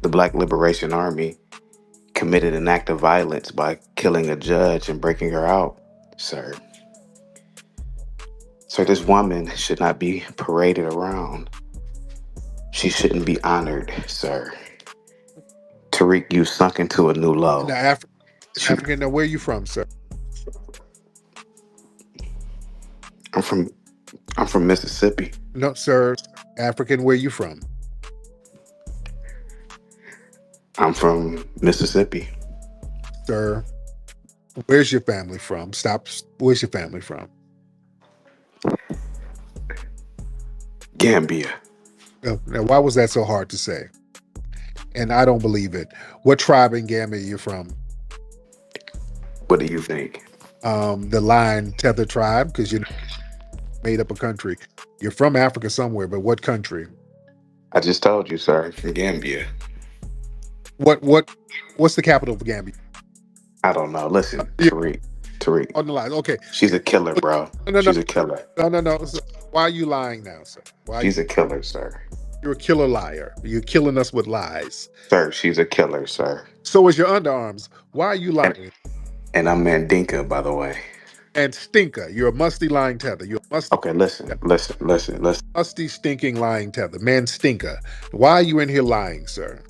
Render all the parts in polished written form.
the Black Liberation Army committed an act of violence by killing a judge and breaking her out, sir. So this woman should not be paraded around. She shouldn't be honored, sir. Tariq, you sunk into a new Now, low. She, African. Now, where you from, sir? I'm from I'm from Mississippi. No, sir. African. Where you from, I'm from Mississippi. sir? Where's your family from? Stop. Where's your family from? Gambia. Now, why was that so hard to say? And I don't believe it. What tribe in Gambia are you from? What do you think? The Lion Tether tribe, because you made up a country. You're from Africa somewhere, but what country? I just told you, sir, from Gambia. What what what's the capital of Gambia? I don't know. Listen, Yeah, Tariq. on the line. Okay. She's a killer, bro. No, no, no, She's a killer. no, no, no. So why are you lying now, sir? Why are you? She's a killer, sir. You're a killer liar. You're killing us with lies. Sir, she's a killer, sir. So is your underarms. Why are you And lying? and I'm Mandinka, by the way. And stinker. You're a musty lying tether. You're a Okay, listen. musty stinking lying tether. Man stinker. Why are you in here lying, sir?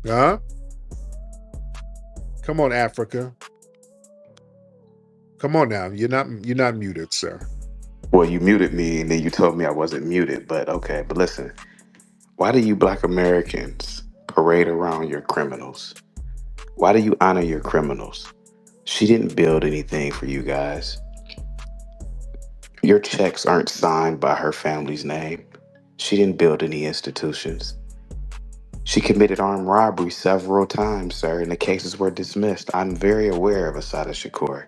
Huh? Come on, Africa. Come on now. You're not muted, sir. Well, you muted me and then you told me I wasn't muted, but okay, but listen. Why do you black Americans parade around your criminals? Why do you honor your criminals? She didn't build anything for you guys. Your checks aren't signed by her family's name. She didn't build any institutions. She committed armed robbery several times, sir, and the cases were dismissed. I'm very aware of Assata Shakur.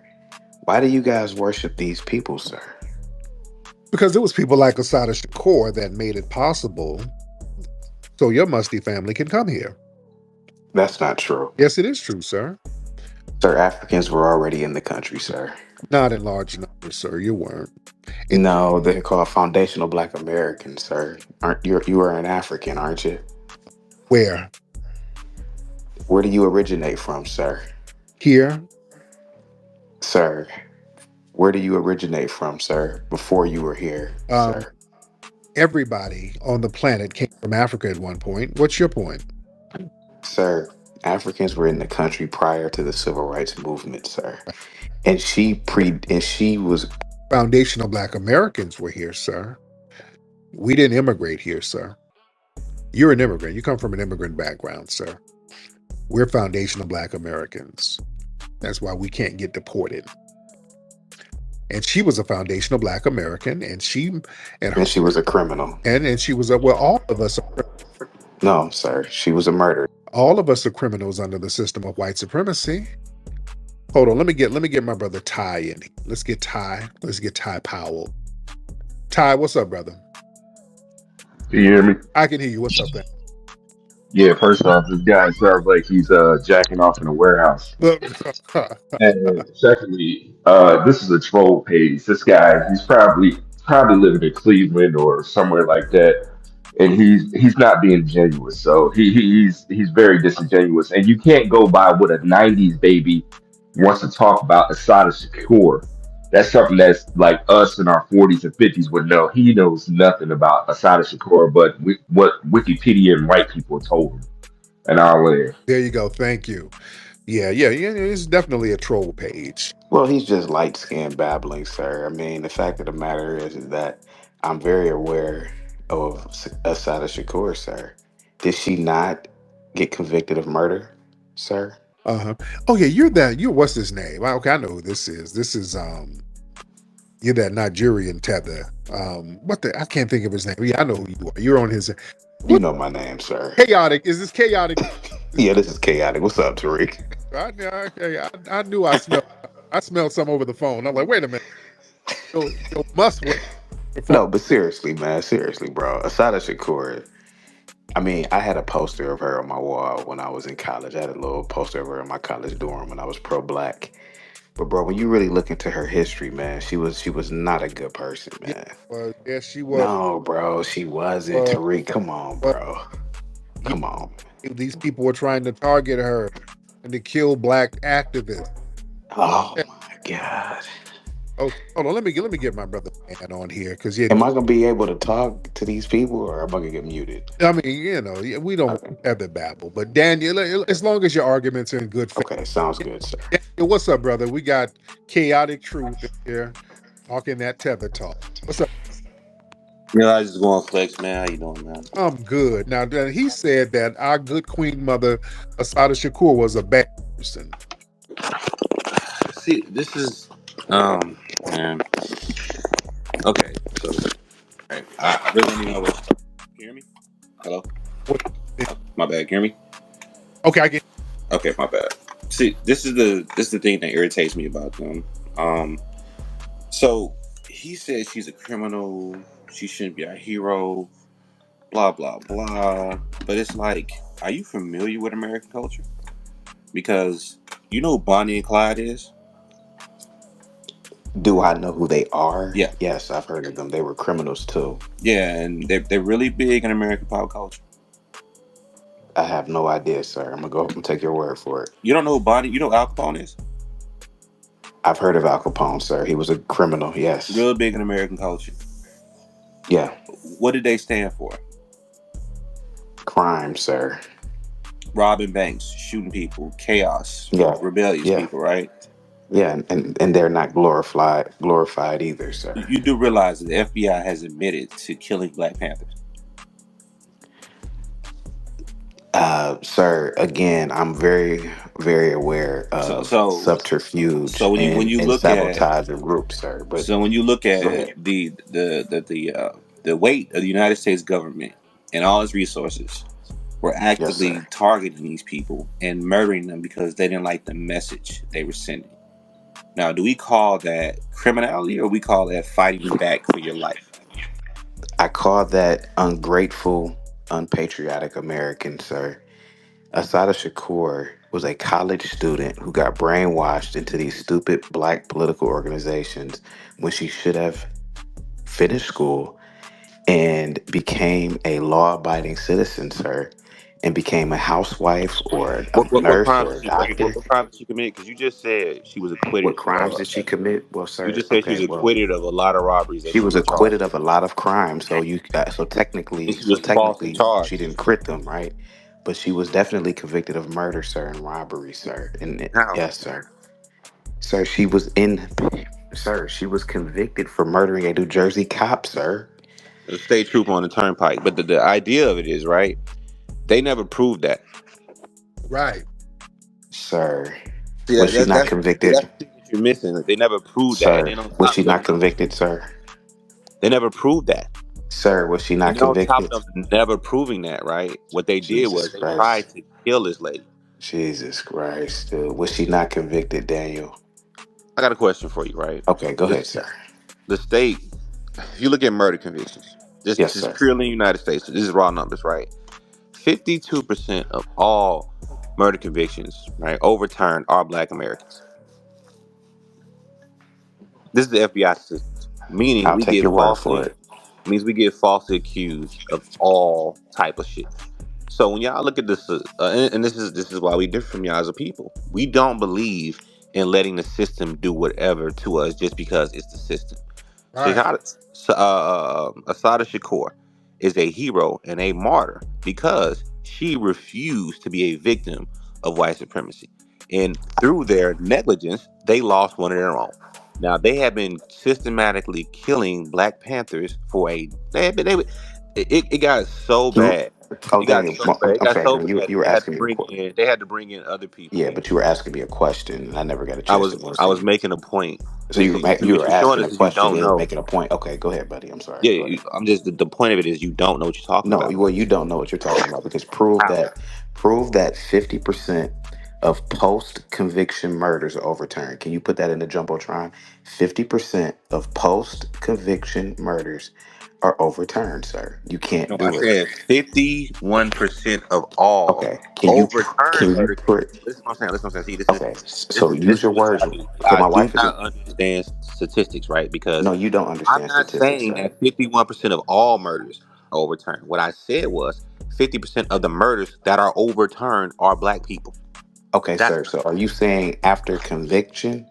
Why do you guys worship these people, sir? Because it was people like Assata Shakur that made it possible so your musty family can come here. That's not true. Yes, it is true, sir. Sir, Africans were already in the country, sir. Not in large numbers, sir. You weren't. It, No, they're called foundational black Americans, sir. Aren't you are an African, aren't you? where? Where do you originate from, sir? Here? Sir, where do you originate from, sir? Before you were here, Um, sir. everybody on the planet came from Africa at one point. What's your point? Sir, Africans were in the country prior to the civil rights movement, sir. And she was Foundational Black Americans were here, sir. We didn't immigrate here, sir. You're an immigrant. You come from an immigrant background, sir. We're foundational Black Americans. That's why we can't get deported. And she was a foundational Black American, and and her and she was a criminal. and she was a well. No, sir, she was a murderer. All of us are criminals under the system of white supremacy. Hold on, let me get my brother Ty in. Let's get Ty. Let's get Ty Powell. Ty, what's up, brother? Can you hear me? I can hear you. What's up, man? Yeah, first off, this guy sounds like he's jacking off in a warehouse. And secondly, this is a troll page. This guy, he's probably living in Cleveland or somewhere like that, and he's not being genuine. So he's very disingenuous, and you can't go by what a '90s baby wants to talk about Asada Shakur. That's something that's like us in our 40s and 50s would know. He knows nothing about Asada Shakur, but what Wikipedia and white people told him. And I'll land. There you go. Thank you. Yeah. It's definitely a troll page. Well, he's just light skinned babbling, sir. I mean, the fact of the matter is that I'm very aware of Assata Shakur, sir. Did she not get convicted of murder, sir? Uh huh. Oh yeah, you're that. You what's his name? Okay, I know who this is. This is You're that Nigerian tether. What the? I can't think of his name. Yeah, I know who you are. You're on his. You What know my name, sir. chaotic? Is this chaotic? Yeah, this is chaotic. What's up, Tariq? I knew I smelled. I smelled some over the phone. I'm like, wait a minute. Yo, must wait. No, but seriously, man, seriously, bro. Assata Shakur. I mean, I had a poster of her on my wall when I was in college. I had a little poster of her in my college dorm when I was pro-black. But bro, when you really look into her history, man, she was not a good person, Yeah, man. yes, she was. No, bro, she wasn't. Uh, Tariq, come on, uh, bro. Yeah, Come on. these people were trying to target her and to kill black activists. Oh Yeah. my God. Oh, hold on. Let me get my brother man on here because yeah, Am I gonna be able to talk to these people, or am I gonna get muted? I mean, yeah, we don't Okay. have the babble, but Daniel, as long as your arguments are in good faith. Okay. Sounds good, sir. Daniel, what's up, brother? We got chaotic truth in here talking that tether talk. What's up? Yeah, I just going flex, man. How you doing, man? I'm good. Now, he said that our good queen mother, Assata Shakur, was a bad person. See, this is man. Okay, so right, I really don't even know where to start. Can you hear me? Hello? What- My bad. Can you hear me? Okay, I get. Okay, my bad. See, this is the thing that irritates me about them. Um, so he said she's a criminal. She shouldn't be a hero. Blah blah blah. But it's like, are you familiar with American culture? Because you know who Bonnie and Clyde is. Do I know who they are? Yeah, Yes, I've heard of them. They were criminals too. yeah, and they're really big in American pop culture. I have no idea, sir. I'm gonna go and take your word for it. You don't know who Bonnie? You know who Al Capone is? I've heard of Al Capone, sir. He was a criminal. Yes. Real big in American culture. Yeah. What did they stand for? Crime, sir. Robbing banks, shooting people, chaos, Yeah. rebellious Yeah. people, right? Yeah. And they're not glorified either, sir. You do realize that the FBI has admitted to killing Black Panthers. Sir, again, I'm very, very aware So of so subterfuge so when and, you and look at sabotage in groups, sir. But so when you look go at ahead. the weight of the United States government and all its resources were Yes, actively sir. targeting these people and murdering them because they didn't like the message they were sending. Now, do we call that criminality or we call that fighting back for your life? I call that ungrateful, unpatriotic American, sir. Asada Shakur was a college student who got brainwashed into these stupid black political organizations when she should have finished school and became a law abiding citizen, sir, and became a housewife or a What nurse crimes or did a she doctor. what crimes did she commit? Because you just said she was acquitted. What crimes did she commit? Well, You sir, just said she okay, was well, acquitted of a lot of robberies that she she was was charged acquitted of a lot of crimes. So so and technically, she was falsely she charged. didn't crit them, right? But she was definitely convicted of murder, sir, and robbery, sir. And How? yes, sir. Sir, sir, she was convicted for murdering a New Jersey cop, sir. A state trooper on the turnpike. But the idea of it is, right, they never proved that. Right. Sir, See, was she not that's convicted? the thing that you're missing. Like, they never proved that. And Sir, then on was top she of not them, convicted, sir? they never proved that. Sir, was she And not then on top convicted? of them never proving that, right, what they did Jesus was they Christ. tried to kill this lady. Jesus Christ, dude. Was she not convicted, Daniel? I got a question for you, right? Okay, go ahead, This sir. the state. If you look at murder convictions, this Yes, is sir. purely in the United States. So this is raw numbers, right? 52% of all murder convictions, right, overturned are Black Americans. This is the FBI statistics, meaning I'll we take get your word for falsely it. means we get falsely accused of all type of shit. So when y'all look at this, and this is why we differ from y'all as a people. We don't believe in letting the system do whatever to us just because it's the system. Right. Assata Shakur is a hero and a martyr because she refused to be a victim of white supremacy. And through their negligence, they lost one of their own. Now they have been systematically killing Black Panthers for a. They have been. It got so You, bad. oh, It got Daniel, so bad. It I'm got sorry, so man. bad You that were they had to asking me a bring question. in. They had to bring in other people Yeah, in. but you were asking me a question, and I never got a I chance to was I answer was you. making a point. So This is you what were you're showing asking us a that you question don't and know. making a point. Okay, go ahead, buddy. I'm sorry. Yeah, Go ahead. I'm just the point of it is you don't know what you're talking No, about. well, you don't know what you're talking about because How? prove that 50% of post conviction murders are overturned. Can you put that in the jumbotron? 50% of post conviction murders are overturned, sir. You can't No, I do it. said 51% of all Okay. overturned Can you murder put cases. Listen what I'm saying. Listen what I'm saying. See, okay? this So is this use is your what words. I do. So I my do wife is a not understand statistics, right? Because no. You don't I'm understand not statistics, saying sir. that 51% of all murders are overturned. What I said was 50% of the murders that are overturned are black people. Okay, That's sir. So are you saying after conviction?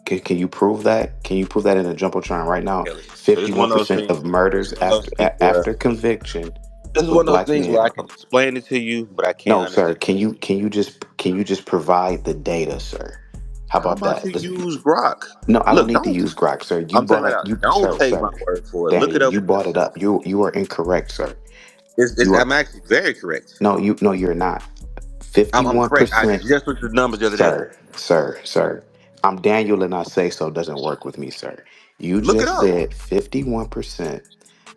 Can you prove that? Can you prove that in a jumbotron right now? okay, listen. So this is one of those 51% things. of This is murders one of those things where after conviction this is with one of those black things where men. I can explain it to you, but I can't No, sir. understand. Can you just provide the data, sir? How How about about you that? use Grok? No, I don't Look, need to don't. use Grok, sir. You I'm telling you brought right now. you, Don't sir, take my sir. word for it. Look it Daniel, up you for brought it up. yourself. You are incorrect, sir. You are I'm actually very correct. no, you're not. I'm correct. I 51%, just looked at the numbers the other day. sir. I'm Daniel and I say so doesn't work with me, sir. You Look it just up. said 51%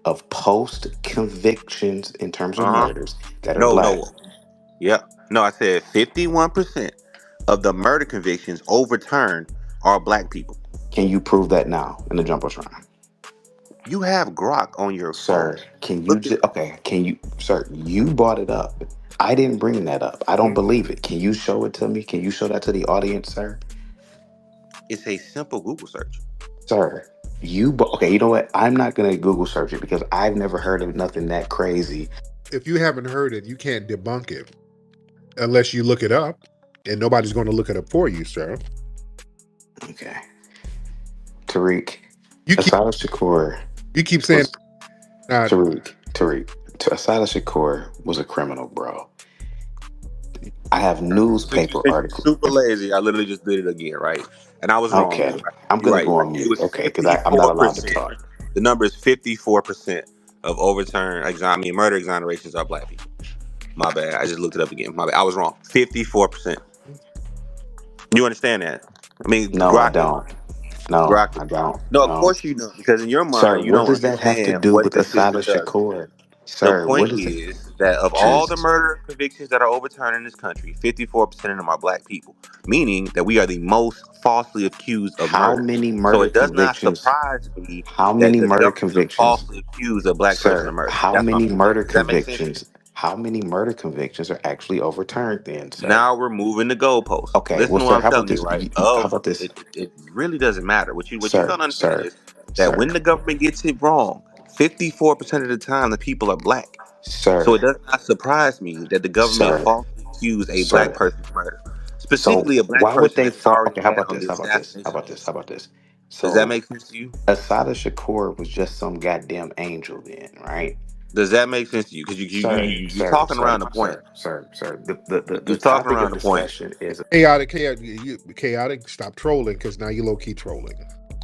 of post convictions in terms of Uh huh. murders that are No, black. no. Yep. No, I said 51% of the murder convictions overturned are black people. Can you prove that now in the Jumbotron? You have Grok on your phone. Sir, can you Look it just up. okay, sir, you brought it up. I didn't bring that up. I don't believe it. Can you show it to me? Can you show that to the audience, sir? It's a simple Google search. Sir, okay, you know what? I'm not going to Google search it because I've never heard of nothing that crazy. If you haven't heard it, you can't debunk it unless you look it up, and nobody's going to look it up for you, sir. Okay. Tariq, You keep Assata Shakur you keep saying was not. Tariq. Assata Shakur was a criminal, bro. I have newspaper Since you're articles. super lazy, I literally just did it again, right? And I was wrong. Okay. I'm You're going to right. go You're right. on It mute. was Okay, because I'm not allowed to 54%. talk. The number is 54% of murder exonerations are black people. My bad. I just looked it up again. My bad. I was wrong. 54%. You understand that? I mean, No, I don't. No, Grok. I don't. No, of No. course you know, because in your Sir, mind you what don't does that have to understand do what with the Assata system does. Shakur? The Sir, what point is it? is that of all the Just murder convictions that are overturned in this country, 54% of them are black people, meaning that we are the most falsely accused of how murder. many So murder it does not convictions? surprise me How that many the murder government would convictions? falsely accuse a black person of Sir, murder. how That's my many point. murder Does that make sense to you? convictions? How many murder convictions are actually overturned then, sir? Now we're moving the goalposts. Okay, Listen well, to what sir, I'm how about telling you, this? right? How about this? It really doesn't matter. What you Sir, don't understand sir, is that sir, when the government gets it wrong, 54% of the time the people are black. So it sir, does not surprise me that the government sir, falsely accused a black sir. person of murder, So specifically a black why would person they that is fall? already Okay, how had about on this? the How about this? How assassination about this? How list. about this? Does that So make sense to you? Assata Shakur was just some goddamn angel then, right? Does that make sense to you? Because Sir, you're sir, talking sir, around the point. sir, sir, sir. The You're talking topic around of the point. discussion is Chaotic. Chaotic. Stop trolling, because now you low key trolling.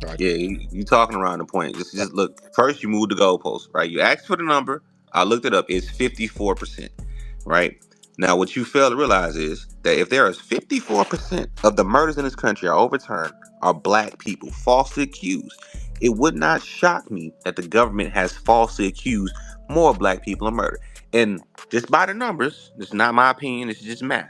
All right. Yeah, you talking around the point. Just look. First, you moved the goalpost, right? You asked for the number. I looked it up. It's 54%, right? Now, what you fail to realize is that if there is 54% of the murders in this country are overturned, are black people falsely accused, it would not shock me that the government has falsely accused more black people of murder. And just by the numbers, this is not my opinion. This is just math.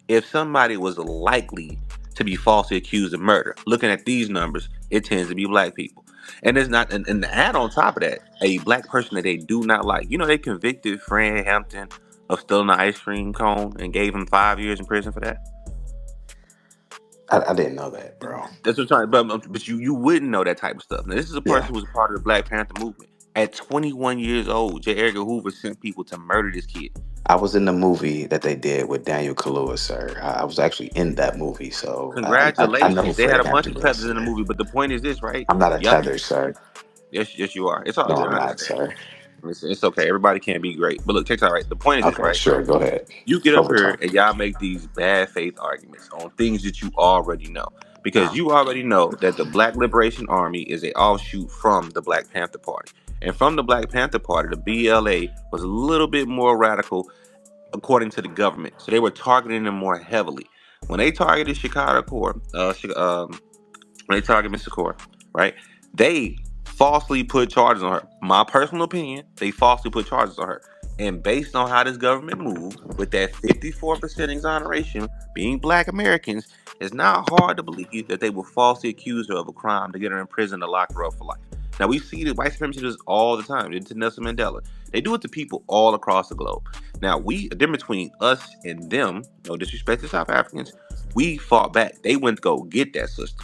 If somebody was likely to be falsely accused of murder, looking at these numbers, it tends to be black people. And it's not, and to add on top of that, a black person that they do not like. You know, they convicted Fred Hampton of stealing an ice cream cone and gave him 5 years in prison for that. I didn't know that, bro. That's what I'm trying, but you wouldn't know that type of stuff. Now, this is a Yeah, person who was a part of the Black Panther movement. At 21 years old, J. Edgar Hoover sent people to murder this kid. I was in the movie that they did with Daniel Kaluuya, sir. I was actually in that movie, so I know who Congratulations. They had Fred a bunch Hampton of is. feathers in the movie, but the point is this, right? I'm not a Young tether, people. sir. Yes, you are. It's all No, good. I'm I not, understand. sir. It's okay. Everybody can't be great. But look, check this out, right? The point is this, Okay, right? sure, go ahead. You get up here Overtime. and y'all make these bad faith arguments on things that you already know. Because Uh, you already know that the Black Liberation Army is a offshoot from the Black Panther Party. And from the Black Panther Party, the BLA was a little bit more radical according to the government. So they were targeting them more heavily. When they targeted Chicago Core, when they targeted Mr. Core, right? They falsely put charges on her. My personal opinion, they falsely put charges on her. And based on how this government moved, with that 54% exoneration being black Americans, it's not hard to believe that they will falsely accuse her of a crime to get her in prison to lock her up for life. Now, we see the white supremacy do this all the time. They did it to Nelson Mandela. They do it to people all across the globe. Now, the difference between us and them, no disrespect to South Africans, we fought back. They went to go get that sister.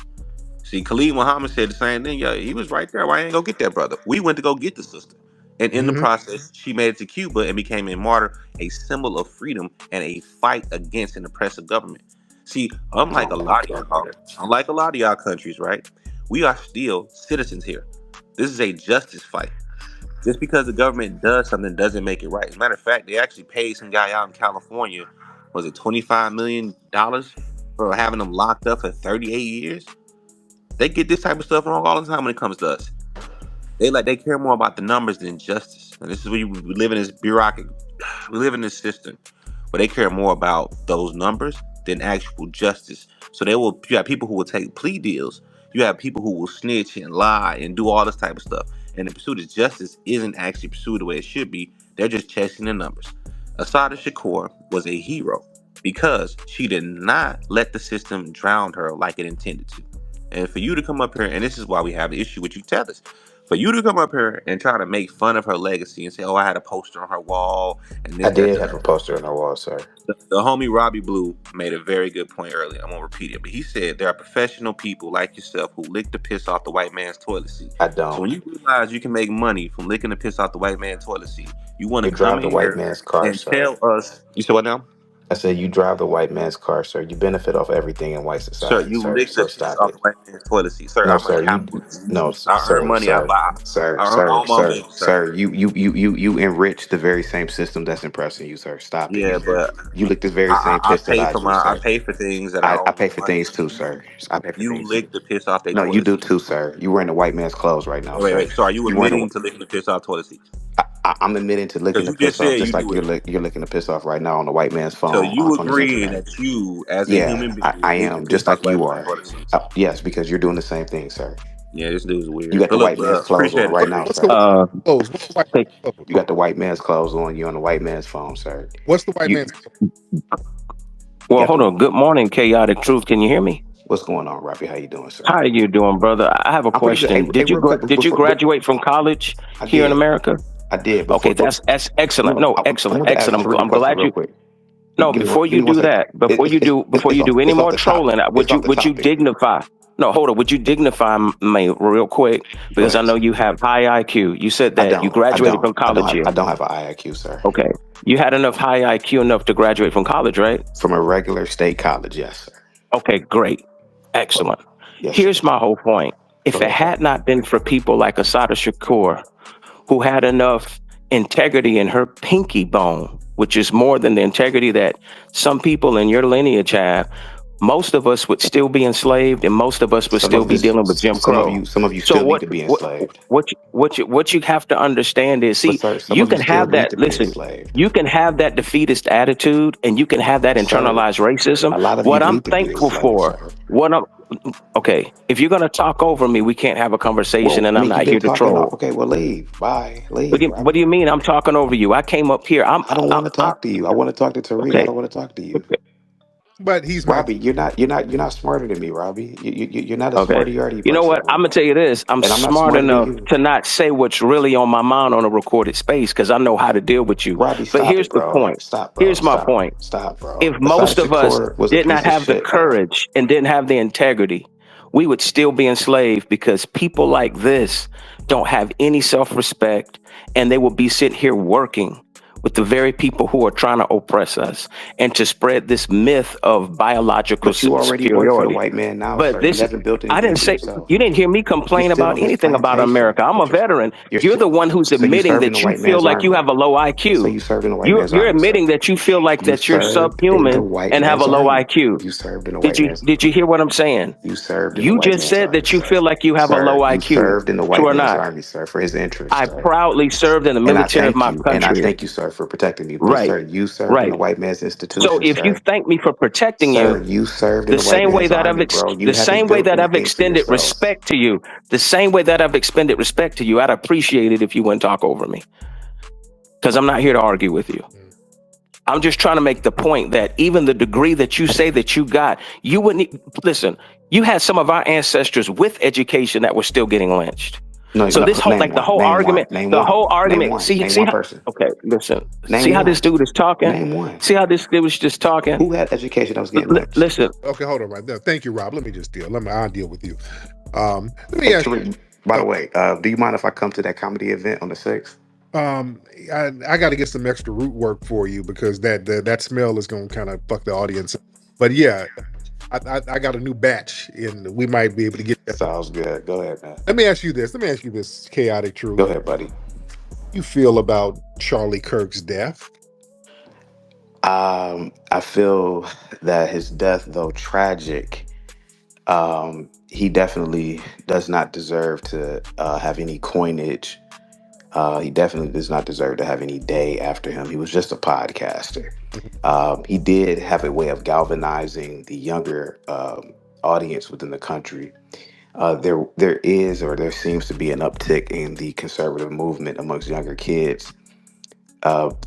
See, Khalid Muhammad said the same thing. Yeah, he was right there. Why ain't go get that brother? We went to go get the sister. And in the Hmm. process, she made it to Cuba and became a martyr, a symbol of freedom and a fight against an oppressive government. See, I don't believe that. unlike a lot of y'all countries, right? We are still citizens here. This is a justice fight. Just because the government does something doesn't make it right. As a matter of fact, they actually paid some guy out in California, was it $25 million for having them locked up for 38 years? They get this type of stuff wrong all the time when it comes to us. They care more about the numbers than justice. And this is we live in this bureaucratic, we live in this system where they care more about those numbers than actual justice. So you have people who will take plea deals. You have people who will snitch and lie and do all this type of stuff. And the pursuit of justice isn't actually pursued the way it should be. They're just chasing the numbers. Assata Shakur was a hero because she did not let the system drown her like it intended to. And for you to come up here, and this is why we have the issue with you tellers, for you to come up here and try to make fun of her legacy and say, "Oh, I had a poster on her wall," and I this, that, did the have a other. poster on the wall, sir. The homie Robbie Blue made a very good point earlier. I won't repeat it, but he said there are professional people like yourself who lick the piss off the white man's toilet seat. I So don't. when you realize you can make money from licking the piss off the white man's toilet seat, you want to You come drive in the white here man's car, and sir. tell us. You said what now? I said you drive the white man's car, sir. You benefit off everything in white Sir, society, you sir. lick the So piss stop off it. the white man's toilet seat. Sir, No, I'm a sir. capitalist. No, I earn money. I buy. I earn all my baby, sir. sir. You enrich the very same system that's impressing you, sir. Stop it. Yeah, but You lick this very same I piss that pay I for do, I sir. pay for things that I I own pay with for money. things too, sir. I pay for You things too. lick the piss off their No, you toilet do seat. too, sir. You wearing the white man's clothes right now, Wait, sir. wait. So are you You wearing admitting to licking the piss off toilet seats? I'm admitting to licking Because the you just piss off, said just you like do it. you're licking the piss off right now on the white man's So phone you on this agreeing internet. that you, as a Yeah, human being, I lick the am piss just off like white you man's are. toilet seats? Yes, because you're doing the same thing, sir. Yeah, this dude's You weird. got But the look, white man's clothes appreciate on it, right Tariq. now, What's the sir. white Uh, man's clothes? What's the white hey, man's clothes? You got the white man's clothes on. You on the white man's phone, sir. What's the white You man's you well, got hold the on. Good morning, Chaotic Truth. Can you hear me? what's going on, Robbie? How you doing, sir? How are you doing, brother? I have a I'm pretty good. question. Hey, real quick, Did you before graduate from college I here in did, America? I did Okay, before. that's excellent. No, No, I excellent, want to ask excellent. Tariq a I'm question glad real you. quick. No, Give me one second. before you do any It's off more the topic. trolling, It's off the would you topic. dignify? No, hold on. Would you dignify me real quick? Go Because I ahead. know you have high IQ. You said that you graduated from college here. I don't have an IIQ, sir. Okay, you had enough high IQ enough to graduate from college, right? From a regular state college, yes, sir. Okay, great. Oh, Excellent. yes, sir. Here's my whole point. Go If it ahead, sir. had not been for people like Assata Shakur, who had enough integrity in her pinky bone, which is more than the integrity that some people in your lineage have, most of us would still be enslaved, and most of us would Some still of be this, dealing with Jim Crow. some of you So still need to be enslaved. what you have to understand is, But see, sir, some you of you can still have need that. to be Listen, enslaved. you can have that defeatist attitude, and you can have that Sir, internalized racism. a lot of you What I'm need to be thankful enslaved, for, sir. what I'm okay. If you're gonna talk over me, we can't have a conversation, Well, and I I'm mean, not you've been here to talking. troll. Okay, well, leave. Bye. Leave, What do Robbie. you mean? I'm talking over you. I came up here. I don't want to talk to you. I want to talk to Tariq. I Okay. don't want to talk to you. Okay. but he's not. Robbie, you're not smarter than me, Robbie. You're not a Okay. smarty-arty You know person, what? I'm bro. gonna tell you this. I'm And I'm not smart smarter than enough you. to not say what's really on my mind on a recorded space because I know how to deal with you. Robbie, But stop here's it, the bro. point. Stop, bro. Here's my Stop. point. Stop, bro. If Assata most of us Shakur was a did not piece of have the shit, bro. courage and didn't have the integrity, we would still be enslaved because people like this don't have any self-respect, and they will be sitting here working with the very people who are trying to oppress us and to spread this myth of biological But you already work for the superiority. white man now, But sir. You this, haven't built I anything didn't for say, yourself. you didn't hear me You're complain still about on his anything about plantation, America. I'm a but veteran. you're You're still. the one who's So you admitting serve in the that you white feel man's like you army. have a low So IQ. you served in the white man's You're army, sir. admitting that you feel like You that you're served in the subhuman white and have a man's low army. IQ. You served in the white man's. Did you hear what I'm saying? You served in the You white just man's said army, that you sir. feel like you have a low Sir, you IQ. served in the True white or man's not? army, sir, for his interests, I sir. proudly served in the And I military of thank my you. And I country. thank you, sir, for protecting me. But, Right, sir, you served in right. the white man's So institution, if you sir. thank me for protecting Sir, you, you served in the the white same way man's that army, bro. You the haven't same way built that I've anything for extended yourself. respect to you, the same way that I've extended respect to you, I'd appreciate it if you wouldn't talk over me. Because I'm not here to argue with you. I'm just trying to make the point that even the degree that you say that you got, you wouldn't listen. You had some of our ancestors with education that were still getting lynched. No, So no, this whole name the one. whole Name one. argument, Name one. Name one. Name see one how, person. okay, listen, see Name how this one. dude is talking. Name one. See how this dude was just talking. Who had education that was getting lynched? Listen, Okay, hold on right there. Thank you, Rob. Let me just deal. I'll deal with you. Let me Hey, ask you. Tariq, by the way, do you mind if I come to that comedy event on the 6th? Um, I got to get some extra root work for you because that smell is going to kind of fuck the audience. But yeah, I got a new batch, and we might be able to get that. Sounds good. Go ahead, man. Let me ask you this. Let me ask you this, chaotic Go truth. ahead, buddy. You feel about Charlie Kirk's death? I feel that his death, though tragic, he definitely does not deserve to have any coinage. He definitely does not deserve to have any day after him. He was just a podcaster. He did have a way of galvanizing the younger audience within the country. There is, or there seems to be, an uptick in the conservative movement amongst younger kids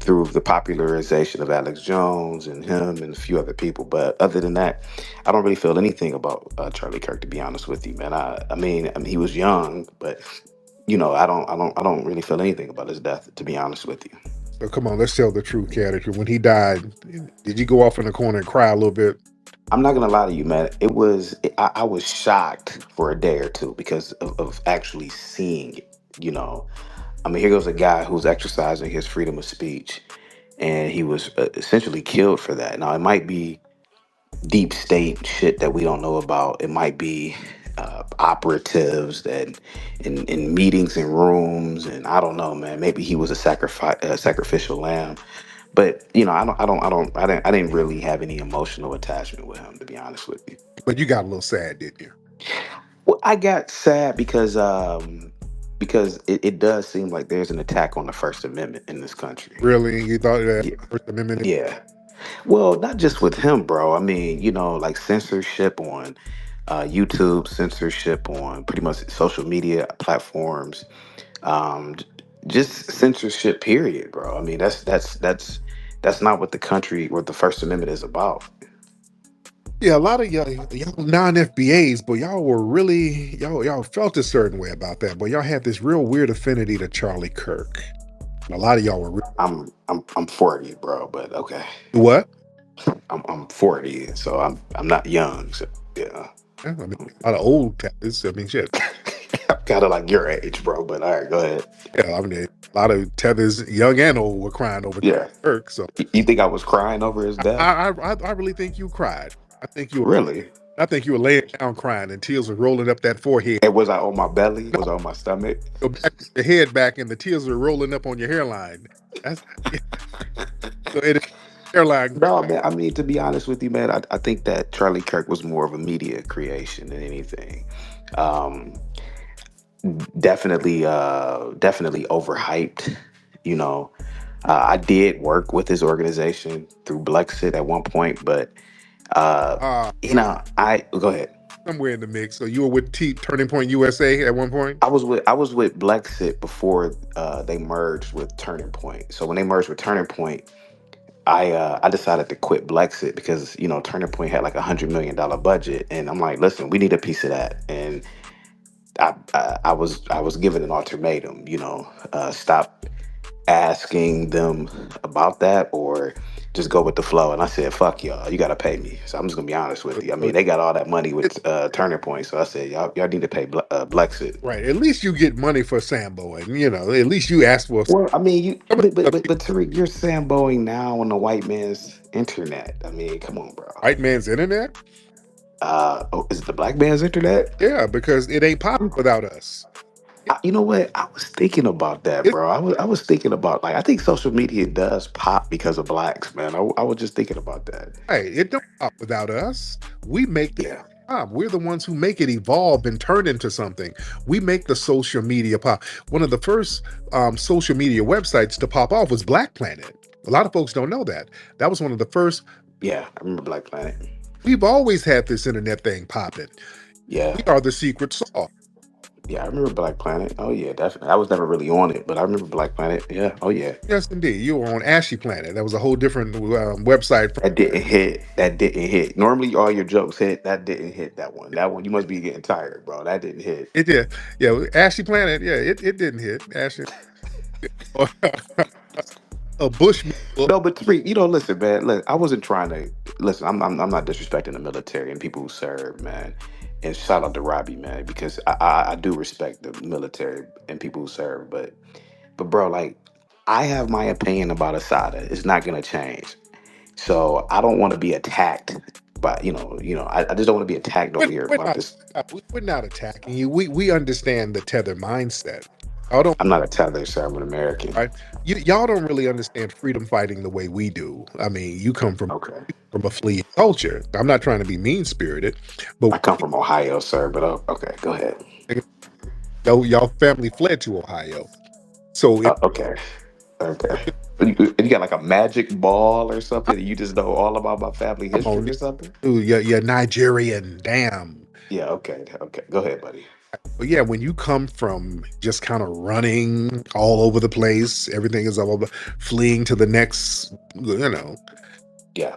through the popularization of Alex Jones and him and a few other people. But other than that, I don't really feel anything about Charlie Kirk. To be honest with you, man, I mean, he was young, but I don't really feel anything about his death. To be honest with you, So come on, let's tell the truth, chaotic truth. When he died, did you go off in the corner and cry a little bit? I'm not gonna lie to you, man. I was shocked for a day or two because of actually seeing it. I mean, here goes a guy who's exercising his freedom of speech, and he was essentially killed for that. Now, it might be deep state shit that we don't know about. It might be operatives that in meetings and rooms, and I don't know, man. Maybe he was a sacrificial lamb. But I didn't really have any emotional attachment with him, to be honest with you. But you got a little sad, didn't you? Well, I got sad because it does seem like there's an attack on the First Amendment in this country. Really? You thought that Yeah, First Amendment? yeah. Well, not just with him, bro. I mean, like censorship on YouTube, censorship on pretty much social media platforms, j- just censorship. Period, bro. I mean, that's not what the country or the First Amendment is about. Yeah, a lot of y'all non-FBAs, but y'all were really y'all felt a certain way about that. But y'all had this real weird affinity to Charlie Kirk. And a lot of y'all were I'm 40, bro. But okay, what? I'm 40, so I'm not young. So yeah, Yeah, I mean, a lot of old tethers. I mean, shit. I'm kind of like your age, bro. But all right, go ahead. Yeah, I mean, a lot of tethers, young and old, were crying over Yeah, Kirk. So you think I was crying over his death? I really think you cried. I think you were. Really? I think you were laying down crying, and tears were rolling up that forehead. And was I on my belly? No, Was I on my stomach? your back, your head back, and the tears were rolling up on your hairline. That's so it hairline. No, man. I mean, to be honest with you, man, I think that Charlie Kirk was more of a media creation than anything. Um, definitely overhyped. You know, I did work with his organization through Blexit at one point, but uh, Uh, I go ahead. somewhere in the mix. So you were with Turning Point USA at one point. I was with Blexit before they merged with Turning Point. So when they merged with Turning Point, I decided to quit Blexit because Turning Point had like $100 million budget, and I'm like, listen, we need a piece of that, and I was given an ultimatum, stop asking them about that or just go with the flow. And I said, fuck y'all, you gotta pay me. So I'm just gonna be honest with you. I So mean, they got all that money it- with Turning Point, so I said, y'all need to pay Blexit. right. At least you get money for Sambo, and at least you ask for Well, I mean, some of the but Tariq, you're Samboing now on the white man's internet. I mean, come on, bro. white man's internet. Oh, is it the black man's internet? Yeah, because it ain't popping without us. You know what? I was thinking about that, It's bro. I was thinking about, like, I think social media does pop because of blacks, man. I was just thinking about that. right. It don't pop without us. We make the Yeah, pop. We're the ones who make it evolve and turn into something. We make the social media pop. One of the first social media websites to pop off was Black Planet. A lot of folks don't know that. That was one of the first. yeah. I remember Black Planet. We've always had this internet thing popping. Yeah, We are the secret sauce. yeah. I remember Black Planet. Oh yeah, definitely. I was never really on it, but I remember Black Planet. Yeah. Oh yeah. Yes, indeed. You were on Ashy Planet. That was a whole different website. That didn't hit. That didn't hit. Normally, all your jokes hit. That didn't hit. That one. That one. You must be getting tired, bro. That didn't hit. It did. Yeah, Ashy Planet. Yeah, it didn't hit. Ashy. A Bush. No, but Tariq, listen, man. Look, I wasn't trying to listen. I'm not disrespecting the military and people who serve, man. And shout out to Robbie, man, because I do respect the military and people who serve. But bro, like, I have my opinion about Asada. It's not gonna change. So I don't want to be attacked by I just don't want to be attacked over here We're about not this. we're not attacking you. We understand the tether mindset. Y'all don't I'm not a tether, sir. I'm an American. right? Y'all don't really understand freedom fighting the way we do. I mean, you come Okay. from a fleeing culture. I'm not trying to be mean spirited, but I come from Ohio, sir, but okay, go ahead. y'all family fled to Ohio. So if Okay. Okay. You got like a magic ball or something? You just know all about my family come on, history or something? you're Nigerian, damn. Yeah, okay. Okay. Go ahead, buddy. But yeah, when you come from just kind of running all over the place, everything is all over, fleeing to the next, Yeah.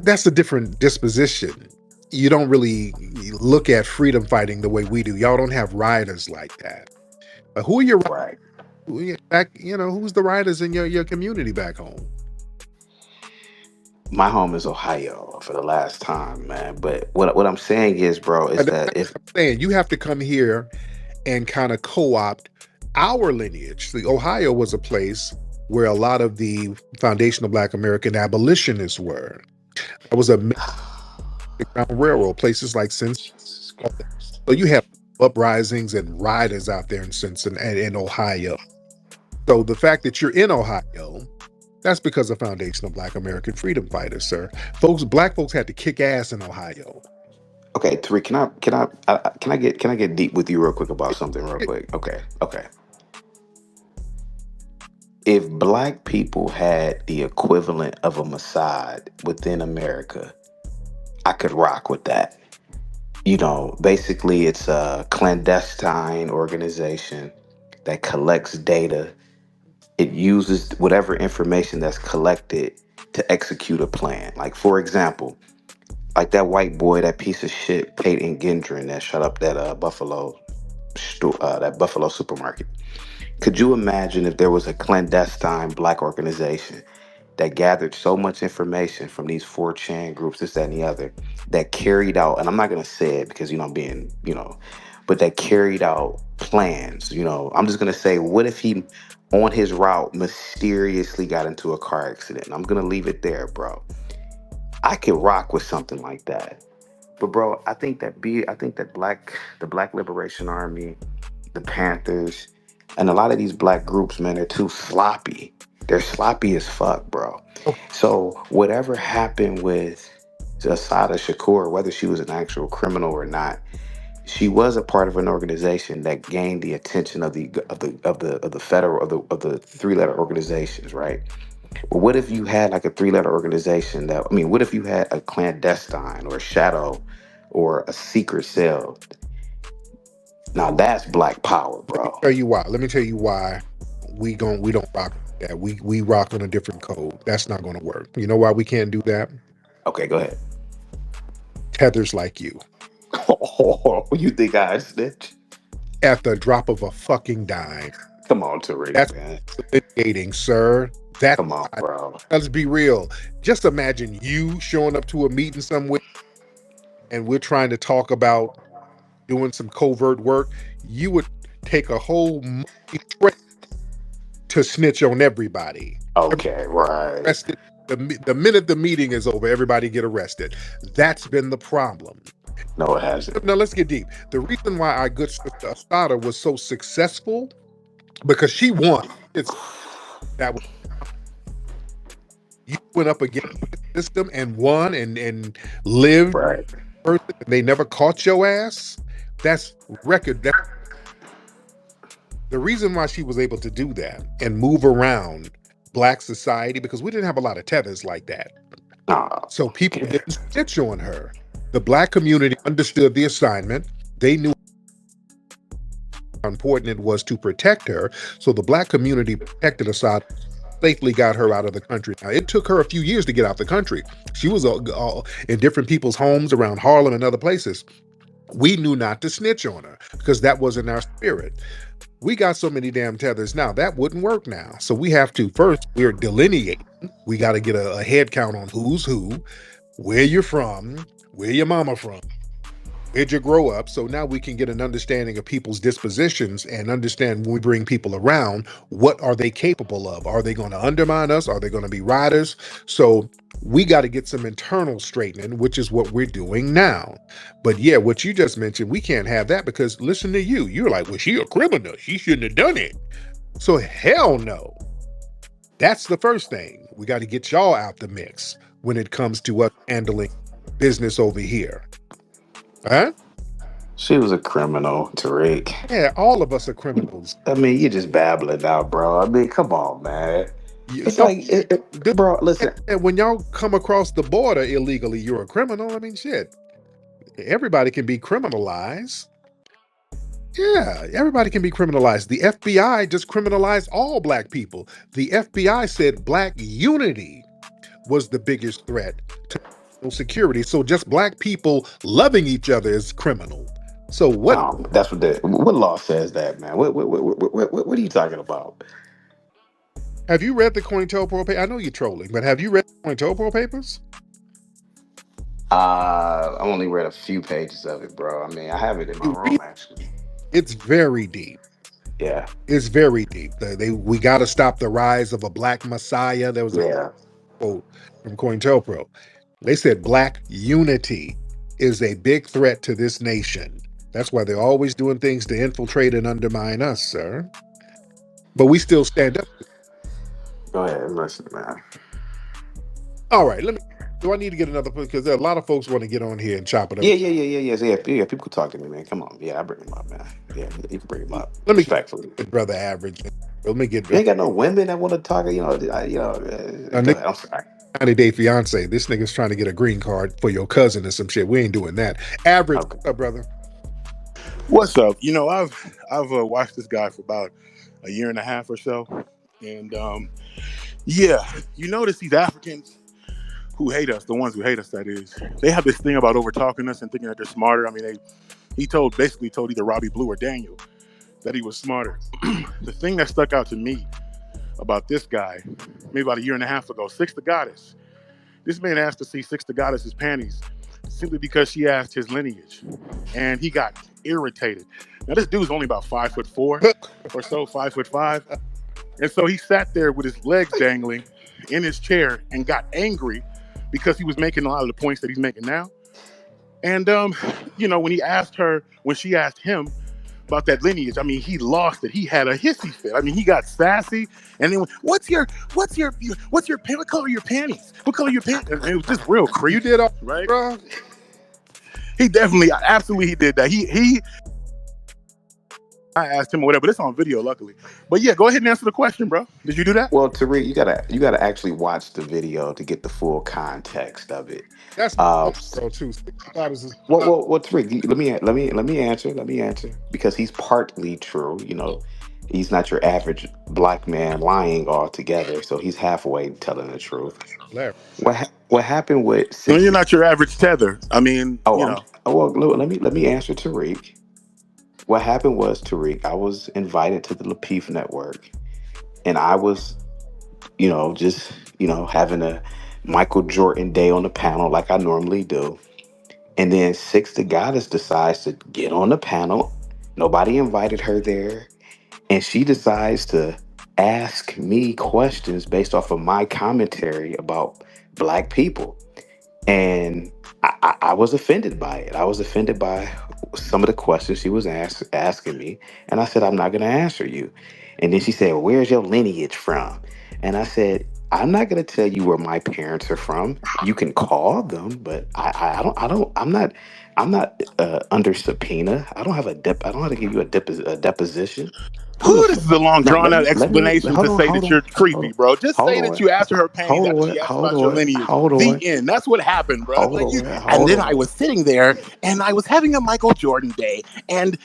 that's a different disposition. You don't really look at freedom fighting the way we do. Y'all don't have riders like that. But who are your Right. back? Who's the riders in your community back home? My home is Ohio for the last time, man. But what I'm saying is, bro, is That's that if what I'm saying. You have to come here and kind of co-opt our lineage. The Ohio was a place where a lot of the foundational Black American abolitionists were. That was a Underground Railroad, places like Cincinnati. Jesus Christ. So you have uprisings and riders out there in Cincinnati and Ohio. So the fact that you're in Ohio, that's because of foundational Black American freedom fighters, sir. Black folks had to kick ass in Ohio. Okay, Tariq, can I get deep with you real quick about something real quick? Okay, okay. If black people had the equivalent of a Mossad within America, I could rock with that. Basically, it's a clandestine organization that collects data. It uses whatever information that's collected to execute a plan. Like, for example, like that white boy, that piece of shit, Peyton Gendron, that shut up that that Buffalo supermarket. Could you imagine if there was a clandestine black organization that gathered so much information from these 4chan groups, this, that, and the other, that carried out, and I'm not going to say it because, I'm being, but that carried out plans, I'm just going to say, what if he, on his route, mysteriously got into a car accident? And I'm going to leave it there, bro. I could rock with something like that. But bro, I think that the Black Liberation Army, the Panthers, and a lot of these black groups, man, they're too sloppy. They're sloppy as fuck, bro. So whatever happened with Assata Shakur, whether she was an actual criminal or not, she was a part of an organization that gained the attention of the federal of the three-letter organizations, right? But what if you had like a three-letter organization what if you had a clandestine or a shadow or a secret cell? Now that's black power, bro. Tell you why. Let me tell you why we don't rock that. We rock on a different code. That's not going to work. You know why we can't do that? Okay, go ahead. Tethers like you. You think I snitch? At the drop of a fucking dime. Come on, Tariq, That's man. dating, sir. That's Come on, bro. let's be real. Just imagine you showing up to a meeting somewhere and we're trying to talk about doing some covert work. You would take a whole money straight to snitch on everybody. Okay, right. Arrested the minute the meeting is over, everybody get arrested. That's been the problem. No, it hasn't. Now let's get deep. The reason why our good sister Asada was so successful because she won. It's that was, you went up against the system and won and lived Right. person, and they never caught your ass. That's record. That's the reason why she was able to do that and move around black society because we didn't have a lot of tethers like that. Nah. So people Okay. didn't snitch on her. The black community understood the assignment. They knew how important it was to protect her. So the black community protected Assad, safely got her out of the country. Now, it took her a few years to get out the country. She was all in different people's homes around Harlem and other places. We knew not to snitch on her because that wasn't our spirit. We got so many damn tethers now that wouldn't work now. So we have to first, we're delineating. We got to get a head count on who's who, where you're from, where your mama from, Did you grow up? So now we can get an understanding of people's dispositions and understand when we bring people around, what are they capable of? Are they going to undermine us? Are they going to be riders? So we got to get some internal straightening, which is what we're doing now. But yeah, what you just mentioned, we can't have that because listen to you. You're like, well, she a criminal. She shouldn't have done it. So hell no. That's the first thing. We got to get y'all out the mix when it comes to us handling business over here. Huh? She was a criminal, Tariq. Yeah, all of us are criminals. I mean, you're just babbling now, bro. I mean, come on, man. It's So, like, bro, listen. when y'all come across the border illegally, you're a criminal. I mean, shit. Everybody can be criminalized. Yeah, everybody can be criminalized. The FBI just criminalized all black people. The FBI said black unity was the biggest threat to national security. So just black people loving each other is criminal. So what That's what law says that, man. What are you talking about? have you read the COINTELPRO paper? I know you're trolling, but have you read the COINTELPRO papers? I only read a few pages of it, bro. I mean, I have it in my You room read actually. it's very deep. Yeah, It's very deep. We got to stop the rise of a black messiah. There was a yeah. quote from COINTELPRO. They said black unity is a big threat to this nation. That's why they're always doing things to infiltrate and undermine us, sir. But we still stand up. Go ahead, listen, man. All right, do I need to get another because there are a lot of folks want to get on here and chop it up. Yeah. People could talk to me, man. Come on, yeah, I bring him up, man. Yeah, you can bring him up Let me respectfully. get brother average. Let me get You ain't got no women that want to talk. a Go nigga ahead. I'm sorry. 90-day fiance. This nigga's trying to get a green card for your cousin or some shit. We ain't doing that. Average, Okay. what's up, brother? What's up? I've watched this guy for about a year and a half or so, and yeah, you notice these Africans who hate us, the ones who hate us, that is, they have this thing about over talking us and thinking that they're smarter. I mean, he basically told either Robbie Blue or Daniel that he was smarter. The thing that stuck out to me about this guy, maybe about a year and a half ago, Six the Goddess. This man asked to see Six the Goddess's panties simply because she asked his lineage, and he got irritated. Now this dude's only about 5'4" or so, 5'5", and so he sat there with his legs dangling in his chair and got angry because he was making a lot of the points that he's making now. And when she asked him about that lineage, I mean, he lost it. He had a hissy fit. I mean, he got sassy, and then what color are your panties? What color are your panties? And it was just real creepy. You did all right, bro. He absolutely did that. I asked him or whatever, but it's on video, luckily. But yeah, go ahead and answer the question, bro. Did you do that? Well, Tariq, you gotta actually watch the video to get the full context of it. That's Uh, so too. God is well, Tariq, let me answer. Let me answer because he's partly true. He's not your average black man lying altogether, so he's halfway telling the truth. hilarious. What happened with No, you're 60? not your average tether. I mean, Oh, well. Let me answer Tariq. What happened was, Tariq, I was invited to the Lapeef Network, and I was, just having a Michael Jordan day on the panel like I normally do. And then Six the Goddess decides to get on the panel. Nobody invited her there. And she decides to ask me questions based off of my commentary about black people. And I was offended by it. I was offended by some of the questions she was asking me. And I said, I'm not going to answer you. And then she said, well, where's your lineage from? And I said, I'm not going to tell you where my parents are from. You can call them, but I'm not under subpoena. I don't have I don't have to give you a deposition. I'm the Who, this is a long, Now let drawn-out me explanation hold to on, say hold that on, you're creepy, hold bro. Just say that on, you asked her panties hold after on, she asked hold about your on, lineage. hold The on, end. That's what happened, bro. hold Like you, on, and hold then I on. was sitting there, and I was having a Michael Jordan day, and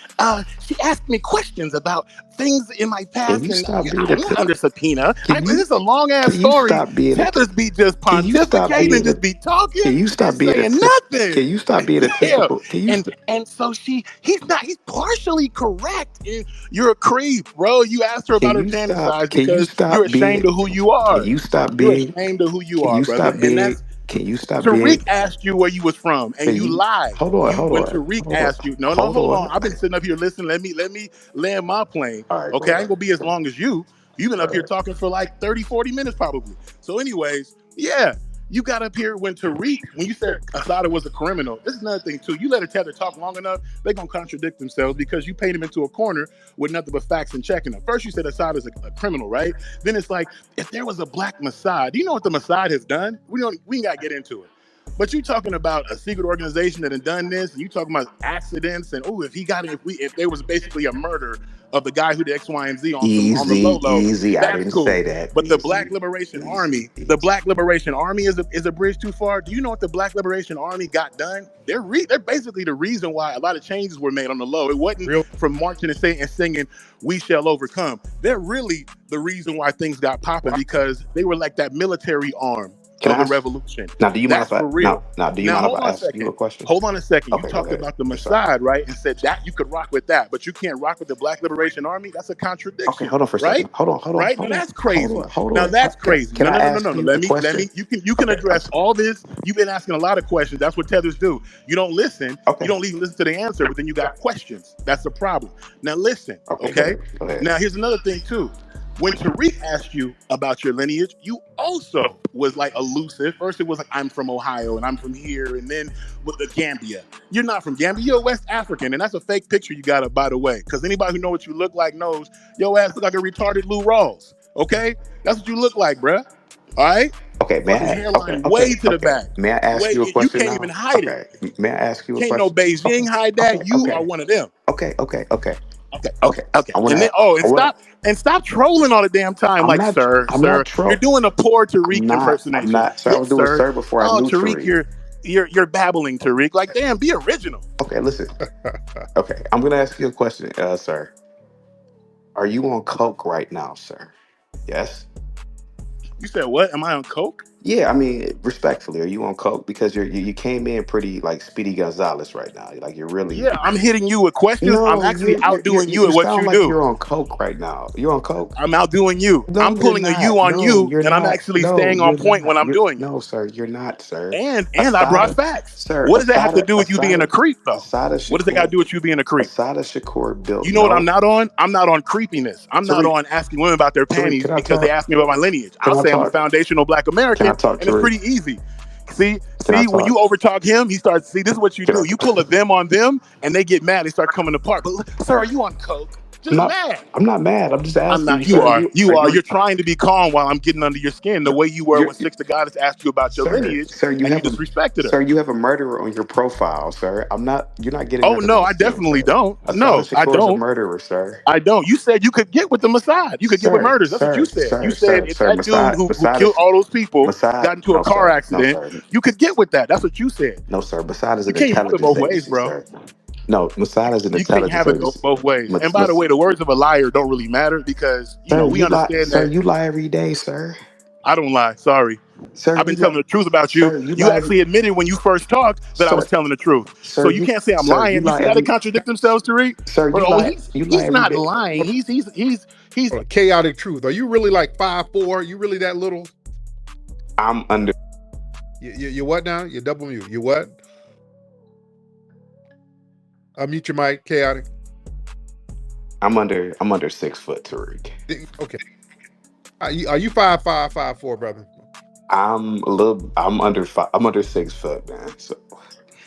she asked me questions about things in my Can past, you and stop being a I'm not under subpoena. can This you is a long-ass can you story. stop being a Tethers be just can you stop pontificating and being a just be talking can you stop and being a saying tip nothing. can you stop being a Yeah, typical can you and st- and so he's partially correct. You're a creep, bro. You asked her about her panty size can you because you're stop being ashamed of who you can are. you stop You're being ashamed of who you can are, you brother. stop And being Can you stop Tariq being? asked you where you was from, and Can you you lied. hold on? You Hold when on. Tariq Hold on. asked you, no, Hold hold on. on. I've been sitting up here listening. Let me land my plane. All right, go Okay, I ahead. ain't gonna be as long as you. You've been Go up here ahead. talking for like 30, 40 minutes probably. So, anyways, yeah. You got up here when Tariq, when you said Assata was a criminal. This is another thing too. You let a tether talk long enough, they're gonna contradict themselves because you paint them into a corner with nothing but facts and checking them. First, you said Assata is a criminal, right? Then it's like, if there was a black Mossad, do you know what the Mossad has done? We ain't gotta get into it. But you talking about a secret organization that had done this, and you talking about accidents, and oh, if there was basically a murder of the guy who did X, Y, and Z on the low Easy, low, easy. I that's didn't cool. say that. But the Black Easy, Liberation easy, Army, the easy. Black Liberation Army is a bridge too far. Do you know what the Black Liberation Army got done? They're basically the reason why a lot of changes were made on the low. It wasn't Real from marching and saying and singing "We shall overcome." They're really the reason why things got popping because they were like that military arm Can of I the ask? revolution. Now, do you mind That's if I for real. now? Do you Now mind if hold I on a ask you second. a question? Hold on a second. You Okay, go talked ahead. about the Yes, sir. Mossad, right? And said that you could rock with that, but you can't rock with the Black Liberation Army. That's a Okay, contradiction, hold on for a right? second. Hold on, hold on, Right? Now hold on, that's hold crazy. on, hold Now on. that's crazy. Can No, I no, no, no, ask no, no. you a Let me. question? You can Okay, address all this. You've been asking a lot of questions. That's what tethers do. You don't listen. You okay, don't even listen to the answer, but then you got questions. That's the problem. Now listen, okay. Go okay? ahead. Go ahead. Now here's another thing too. When Tariq asked you about your lineage, you also was like elusive. First, it was like, I'm from Ohio and I'm from here. And then with the Gambia. You're not from Gambia. You're West African. And that's a fake picture you got up, by the way. Because anybody who know what you look like knows your ass look like a retarded Lou Rawls. Okay? That's what you look like, bruh. All right? Okay, may Fucking I? Okay, hairline okay, way to the okay. back. May I ask Way, you a you question can't even now? hide it. Okay, may I ask you a Can't no question? Okay, Beijing hide okay, that. You are okay, one of them. okay, okay, okay, Okay, okay. okay, okay. I want And then to. I want to. and stop trolling all the damn time. I'm Like, not. sir, I'm sir, not you're troll. doing a poor Tariq I'm not. I'm impersonation. not. Sir, I was Yes, doing sir. sir before I Oh, knew Tariq, Tariq. you're babbling, Tariq. Like, damn, be original. Okay, listen. Okay, I'm gonna ask you a question, sir. Are you on coke right now, sir? Yes. You said what? Am I on coke? Yeah, I mean, respectfully, are you on coke? Because you came in pretty like Speedy Gonzalez right now. Like you're really. Yeah, I'm hitting you with questions. I'm No, actually outdoing you you at what sound you like do. you're on coke right now. You're on coke. I'm outdoing you. No, I'm you're pulling a you not. on No, you, you're and I'm not. actually No, staying on you're point not. when I'm You're doing it. no, sir. You're not, sir. And I brought Asada, facts. sir. What does that have to do with you being a Asada, creep, though? Asada What does that got to Shakur, do with you being a creep? Asada Shakur built You know what I'm no. not on? I'm not on creepiness. I'm not Tariq, on asking women about their Tariq, panties can I because they talk? ask me about my lineage. Can I'll I say I'm a talk? foundational Black Can I American, talk, and it's Tariq? pretty easy. See, Can I when you talk? overtalk him, he starts. See, this is what you Can I do. You pull a talk? them on them, and they get mad. They start coming apart. But sir, are you on coke? I'm Just not. mad. I'm not mad. I'm just I'm asking you, not. You sir. are. Are You are. you? You're trying to be calm while I'm getting under your skin, the No, way you were you're, when Six the Goddess asked you about your sir. lineage, Sir, you and you have a. disrespected her. Sir, you have a murderer on your profile, sir. I'm not. You're not getting Oh under no, my I skin, definitely sir. don't. Asada No, I Shakur is a don't. murderer, sir. I don't. You said you could get with the Mossad. You could get with Sir, murders. That's what you sir, said. You sir, said sir, if sir. that dude who killed all those people got into a No, car sir, no, accident, sir, you could get with that. That's what you said. no, sir. Mossad is You an can't have it intelligence both ways, agency, bro. sir. No, Mossad is an You can't intelligence have it agency. both ways. And by the Mas- way, the words of a liar don't really matter because sir, we you lie, understand sir. that You lie every day, sir. I don't lie. Sorry. Sir, I've been you lie, telling the truth about you. sir. You You lie, every, actually admitted when you first talked that I was sir, telling the truth. sir. So you can't say I'm You lying. You lie see how they every, contradict themselves, Tariq? sir. Or You lie he's every not day. lying. He's chaotic truth. Are you really like 5'4"? You really that little? I'm under. You what now? You double mute. You what? Unmute your mic, chaotic. I'm under 6 foot, Tariq. Okay. Are you 5'5", 5'4", brother? I'm a little. I'm under 5. I'm under 6 foot, man. So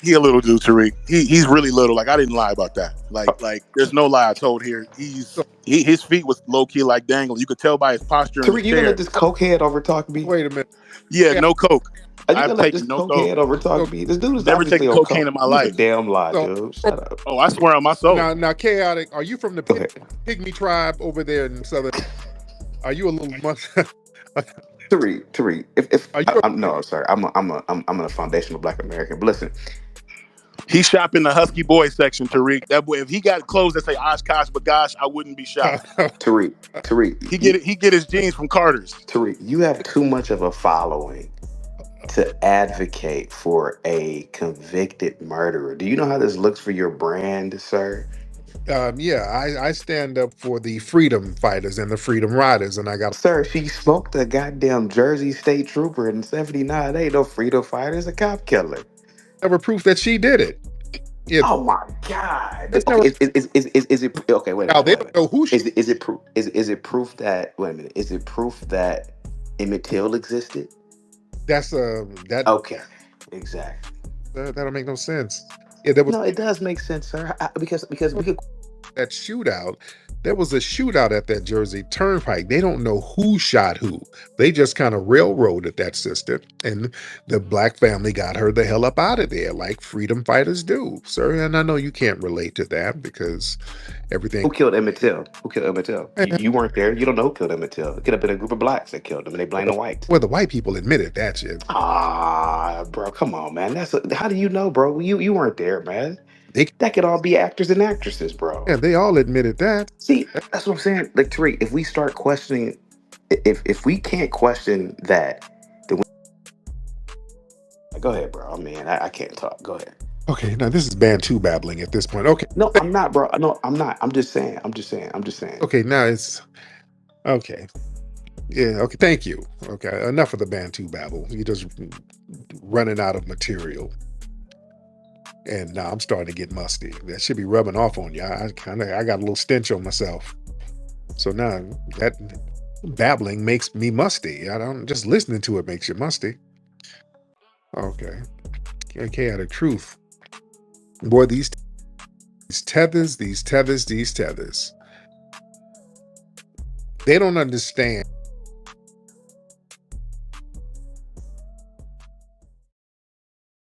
he a little dude, Tariq. He's really little. Like I didn't lie about that. Like there's no lie I told here. So, His feet was low key like dangling. You could tell by his posture in the Tariq, you gonna let chair. this cokehead overtalk me? wait a minute. Yeah, Yeah. no coke. Are you I've gonna let this taken no coke. cokehead overtalk So, me? This dude is Never obviously taken on cocaine coke. in my You's a life. damn lie, so dude. Shut up. Oh, I swear on my soul. now, chaotic. Are you from the Go ahead. pygmy tribe over there in southern? Are you a little Tariq. If Are you? I'm no, sorry. I'm a foundational Black American. But listen, He shop in the Husky Boy section, Tariq. That boy, if he got clothes that say Oshkosh Bagosh, I wouldn't be shocked. Tariq, He get his jeans from Carter's. Tariq, you have too much of a following to advocate for a convicted murderer. Do you know how this looks for your brand, sir? I stand up for the freedom fighters and the freedom riders, and I got Sir, she smoked a goddamn Jersey State Trooper in '79. Ain't no freedom fighter. A cop killer. never proof that she did it. Yeah, Oh my God. there's never. Okay, is it okay? Wait a Now minute. they Wait a don't minute. know who she. Is it proof? Is it proof that? Wait a minute. Is it proof that Emmett Till existed? That's that Okay, exactly. that don't make no sense. Yeah, there was No, it does make sense, sir. Because we could. that shootout. There was a shootout at that Jersey Turnpike. They don't know who shot who. They just kind of railroaded that sister, and the black family got her the hell up out of there, like freedom fighters do, sir. And I know you can't relate to that because everything. Who killed Emmett Till? Who killed Emmett Till? Eh, You weren't there. You don't know who killed Emmett Till. It could have been a group of blacks that killed him, and they blame the whites. Well, the white people admitted that shit. Ah, bro, come on, man. How do you know, bro? You weren't there, man. They That could all be actors and actresses, bro. yeah, they all admitted that. See, that's what I'm saying. Like Tariq, if we start questioning, if we can't question that, then go ahead, bro. I mean, I can't talk. Go ahead. Okay, now this is Bantu babbling at this point. Okay, No, I'm not, bro. No, I'm not. I'm just saying. I'm just saying. I'm just saying. okay, now it's okay. Yeah, okay, thank you. Okay, enough of the Bantu babble. You're just running out of material. And now I'm starting to get musty. That should be rubbing off on you. I got a little stench on myself. So now that babbling makes me musty. I don't just listening to it makes you musty. Okay. Okay, the truth. Boy, these tethers. They don't understand